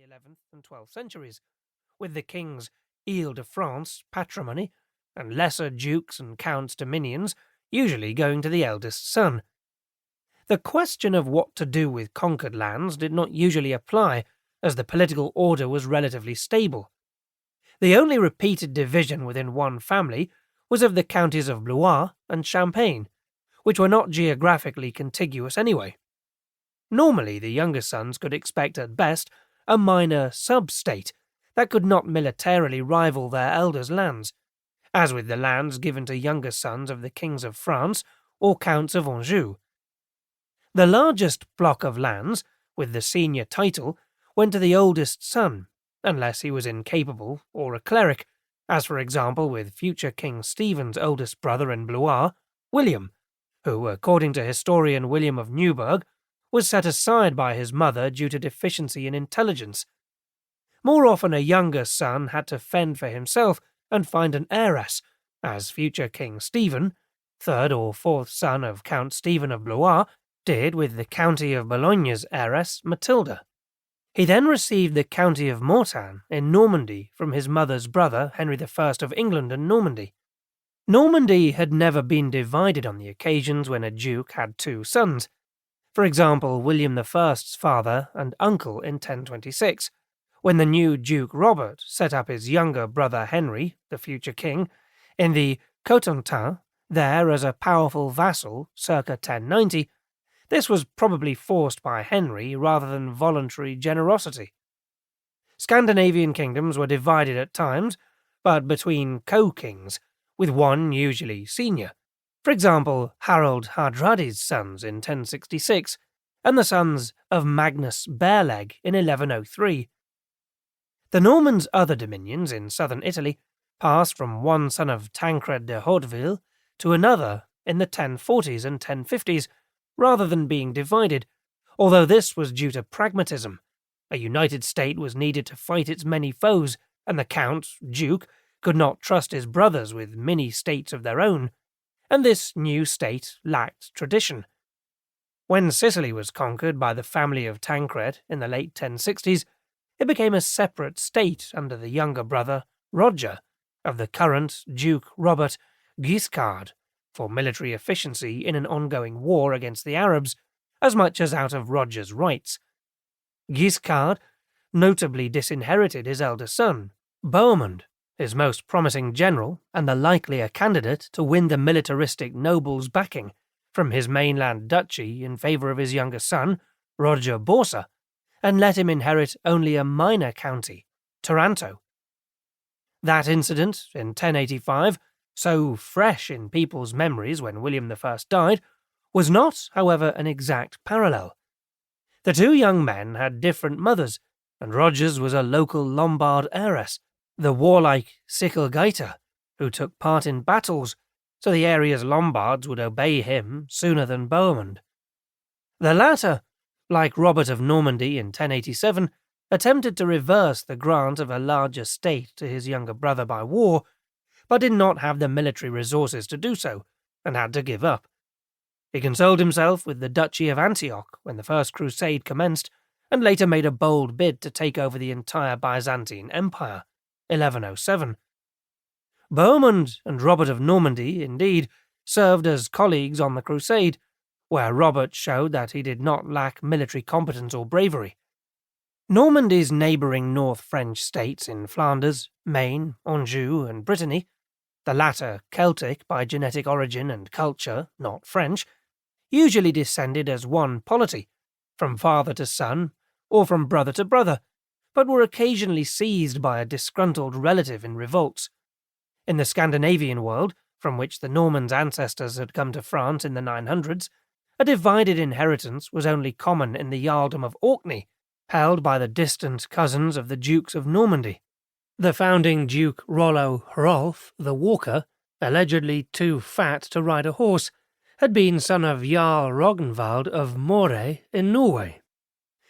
11th and 12th centuries, with the king's Ile-de-France patrimony and lesser dukes and counts' dominions usually going to the eldest son. The question of what to do with conquered lands did not usually apply, as the political order was relatively stable. The only repeated division within one family was of the counties of Blois and Champagne, which were not geographically contiguous anyway. Normally, the younger sons could expect at best a minor sub-state that could not militarily rival their elders' lands, as with the lands given to younger sons of the kings of France or counts of Anjou. The largest block of lands, with the senior title, went to the oldest son, unless he was incapable or a cleric, as for example with future King Stephen's oldest brother in Blois, William, who, according to historian William of Newburgh, was set aside by his mother due to deficiency in intelligence. More often a younger son had to fend for himself and find an heiress, as future King Stephen, third or fourth son of Count Stephen of Blois, did with the county of Bologna's heiress Matilda. He then received the county of Mortain in Normandy from his mother's brother Henry I of England and Normandy. Normandy had never been divided on the occasions when a duke had two sons, for example William I's father and uncle in 1026, when the new Duke Robert set up his younger brother Henry, the future king, in the Cotentin, there as a powerful vassal circa 1090. This was probably forced by Henry rather than voluntary generosity. Scandinavian kingdoms were divided at times, but between co-kings, with one usually senior. For example, Harold Hardradi's sons in 1066, and the sons of Magnus Bareleg in 1103. The Normans' other dominions in southern Italy passed from one son of Tancred de Hauteville to another in the 1040s and 1050s, rather than being divided, although this was due to pragmatism. A united state was needed to fight its many foes, and the Count, Duke, could not trust his brothers with mini-states of their own, and this new state lacked tradition. When Sicily was conquered by the family of Tancred in the late 1060s, it became a separate state under the younger brother, Roger, of the current Duke Robert Guiscard, for military efficiency in an ongoing war against the Arabs, as much as out of Roger's rights. Guiscard notably disinherited his elder son, Bohemond, his most promising general and the likelier candidate to win the militaristic nobles' backing, from his mainland duchy in favour of his younger son, Roger Borsa, and let him inherit only a minor county, Taranto. That incident, in 1085, so fresh in people's memories when William I died, was not, however, an exact parallel. The two young men had different mothers, and Roger's was a local Lombard heiress, the warlike Sichelgaita, who took part in battles, so the area's Lombards would obey him sooner than Bohemond. The latter, like Robert of Normandy in 1087, attempted to reverse the grant of a larger state to his younger brother by war, but did not have the military resources to do so, and had to give up. He consoled himself with the Duchy of Antioch when the First Crusade commenced, and later made a bold bid to take over the entire Byzantine Empire, 1107. Bohemond and Robert of Normandy, indeed, served as colleagues on the Crusade, where Robert showed that he did not lack military competence or bravery. Normandy's neighbouring North French states in Flanders, Maine, Anjou, and Brittany, the latter Celtic by genetic origin and culture, not French, usually descended as one polity, from father to son, or from brother to brother, but were occasionally seized by a disgruntled relative in revolts. In the Scandinavian world, from which the Normans' ancestors had come to France in the 900s, a divided inheritance was only common in the Jarldom of Orkney, held by the distant cousins of the Dukes of Normandy. The founding Duke Rollo Hrolf the Walker, allegedly too fat to ride a horse, had been son of Jarl Rognvald of Moray in Norway.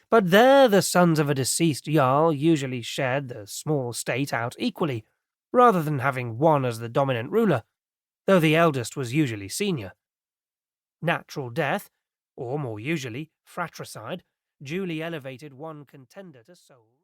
But there the sons of a deceased Jarl usually shared the small state out equally, rather than having one as the dominant ruler, though the eldest was usually senior. Natural death, or more usually fratricide, duly elevated one contender to sole.